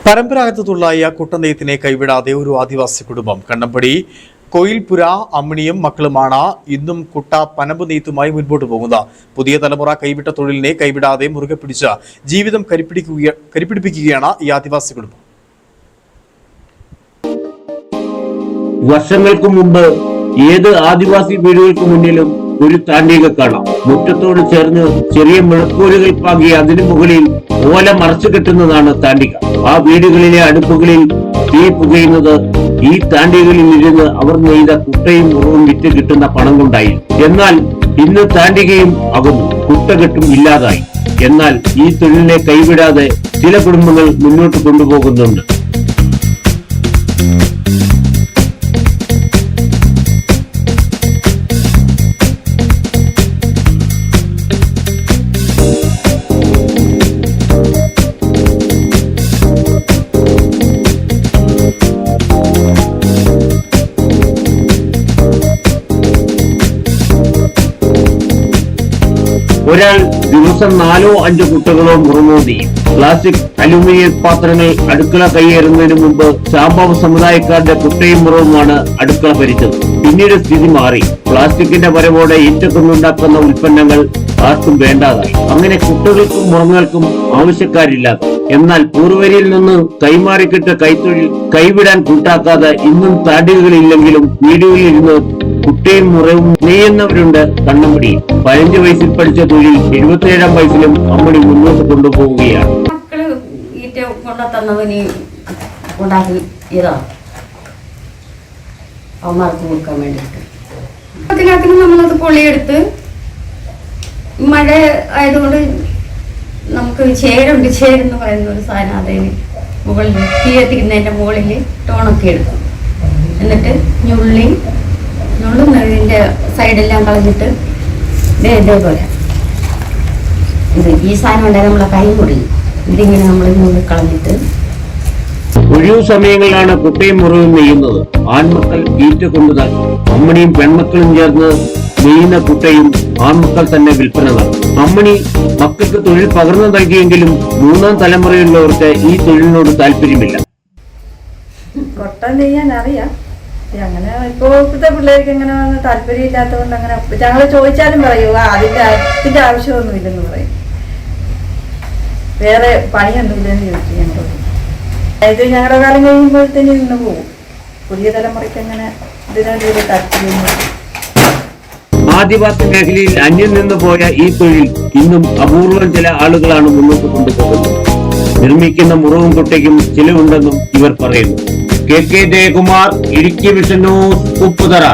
പരമ്പരാഗത തൊഴിലായ കുട്ടനെയ്ത്തിനെ കൈവിടാതെ ഒരു ആദിവാസി കുടുംബം കണ്ണമ്പടി കോയിൽപുര അമ്മിണിയും മക്കളുമാണ് ഇന്നും കുട്ട പനമ്പ് നെയ്ത്തുമായി മുൻപോട്ട് പോകുന്നത്. പുതിയ തലമുറ കൈവിട്ട തൊഴിലിനെ കൈവിടാതെ മുറുകെ പിടിച്ച് ജീവിതം കരിപ്പിടിപ്പിക്കുകയാണ് ഈ ആദിവാസി കുടുംബം. വർഷങ്ങൾക്ക് മുമ്പ് ഏത് ആദിവാസി വീടുകൾക്ക് മുന്നിലും ഒരു താണ്ടിക കാണാം. മുറ്റത്തോട് ചേർന്ന് ചെറിയ മിഴക്കൂലുകൾ പാകി അതിനു മുകളിൽ ഓല മറച്ചു കെട്ടുന്നതാണ് താണ്ടിക. ആ വീടുകളിലെ അടുപ്പുകളിൽ തീ പുകയുന്നത് ഈ താണ്ടികകളിൽ ഇരുന്ന് അവർ നെയ്ത കുട്ടയും മുറവും വിറ്റ് കിട്ടുന്ന പണം കൊണ്ടായി. എന്നാൽ ഇന്ന് താണ്ടികയും അകന്നു, കുട്ടകെട്ടും ഇല്ലാതായി. എന്നാൽ ഈ തൊഴിലിനെ കൈവിടാതെ ചില കുടുംബങ്ങൾ മുന്നോട്ട് കൊണ്ടുപോകുന്നുണ്ട്. ഒരാൾ ദിവസം 4-5 കുട്ടകളോ മുറമോ നെയ്യും. പ്ലാസ്റ്റിക് അലുമിനിയം പാത്രങ്ങൾ അടുക്കള കൈയേറുന്നതിന് മുമ്പ് ചാമ്പാവ് സമുദായക്കാരുടെ കുട്ടയും മുറവുമാണ് അടുക്കള ഭരിച്ചത്. പിന്നീട് സ്ഥിതി മാറി. പ്ലാസ്റ്റിക്കിന്റെ വരവോടെ ഈറ്റക്കൊണ്ടുണ്ടാക്കുന്ന ഉൽപ്പന്നങ്ങൾ ആർക്കും വേണ്ടാതായി. അങ്ങനെ കുട്ടകൾക്കും മുറങ്ങൾക്കും ആവശ്യക്കാരില്ലാതെ. എന്നാൽ പൂർവരിയിൽ നിന്ന് കൈമാറിക്കിട്ട കൈത്തൊഴിൽ കൈവിടാൻ കൂട്ടാക്കാതെ ഇന്നും താണ്ടികകളില്ലെങ്കിലും വീടുകളിൽ ഇരുന്ന് കുട്ടയും മുറവും നെയ്യുന്നവരുണ്ട് കണ്ണമ്പടിയിൽ. 15 വയസ്സിൽ പഠിച്ച തൊഴിൽ 77-ാം വയസ്സിലും അമ്മണി മുന്നോട്ട് കൊണ്ടുപോവുകയാണ്. മക്കള് ഈറ്റ കൊണ്ടുതന്നവന് ഉണ്ടാക്കി ഇതാ അവന്മാർക്ക് കൊടുക്കാൻ വേണ്ടിയിട്ട് അതിനകത്തിന് നമ്മളത് പൊളിയെടുത്ത് മഴ ആയതുകൊണ്ട് നമുക്ക് ചേരുണ്ട്. ചേരെന്ന് പറയുന്ന ഒരു സാധനം അതിന് മുകളിൽ തീ എത്തിക്കുന്നതിൻ്റെ മുകളിൽ ടോണൊക്കെ എടുക്കും. എന്നിട്ട് ഞുള്ളുന്നതിൻ്റെ സൈഡെല്ലാം കളഞ്ഞിട്ട് ഇതേപോലെ ഈ സാധനം ഉണ്ടായി നമ്മളെ കൈ മുറിയും. ഇതിങ്ങനെ നമ്മൾ നുള്ളി കളഞ്ഞിട്ട് ഒഴിവു സമയങ്ങളിലാണ് കുട്ടയും മുറവും നെയ്യുന്നത്. ആൺമക്കൾ ഈറ്റ കൊണ്ടു നൽകും. അമ്മണിയും പെൺമക്കളും ചേർന്ന് നെയ്യുന്ന കുട്ടയും ആൺമക്കൾ തന്നെ വിൽപ്പന നടത്തും. അമ്മണി മക്കൾക്ക് തൊഴിൽ പകർന്നു നൽകിയെങ്കിലും 3-ാം തലമുറയുള്ളവർക്ക് ഈ തൊഴിലിനോട് താല്പര്യമില്ല. കൊട്ട നെയ്യാൻ അറിയാം. അങ്ങനെ ഇപ്പോഴത്തെ പിള്ളേർക്ക് എങ്ങനെ താല്പര്യം ഇല്ലാത്തതുകൊണ്ട് അങ്ങനെ ഞങ്ങൾ ചോദിച്ചാലും പറയൂ അതിന്റെ ആവശ്യമൊന്നുമില്ലെന്ന് പറയും. വേറെ പണിയൊന്നുമില്ലെന്ന് ചോദിച്ചു ഞങ്ങൾ. അതായത് ഞങ്ങളുടെ കാലം കഴിയുമ്പോഴത്തേന് നിന്ന് പോകും. പുതിയ തലമുറയ്ക്ക് അങ്ങനെ ഇതിനൊരു താല്പര്യം. ആദിവാസി മേഖലയിൽ അന്യം നിന്ന് പോയ ഈ തൊഴിൽ ഇന്നും അപൂർവം ചില ആളുകളാണ് മുന്നോട്ട് കൊണ്ടുപോകുന്നത്. നിർമ്മിക്കുന്ന മുറവും കുട്ടയ്ക്കും ചിലവുണ്ടെന്നും ഇവർ പറയുന്നു. K Jayakumar, Idukki vision news, Upputhara.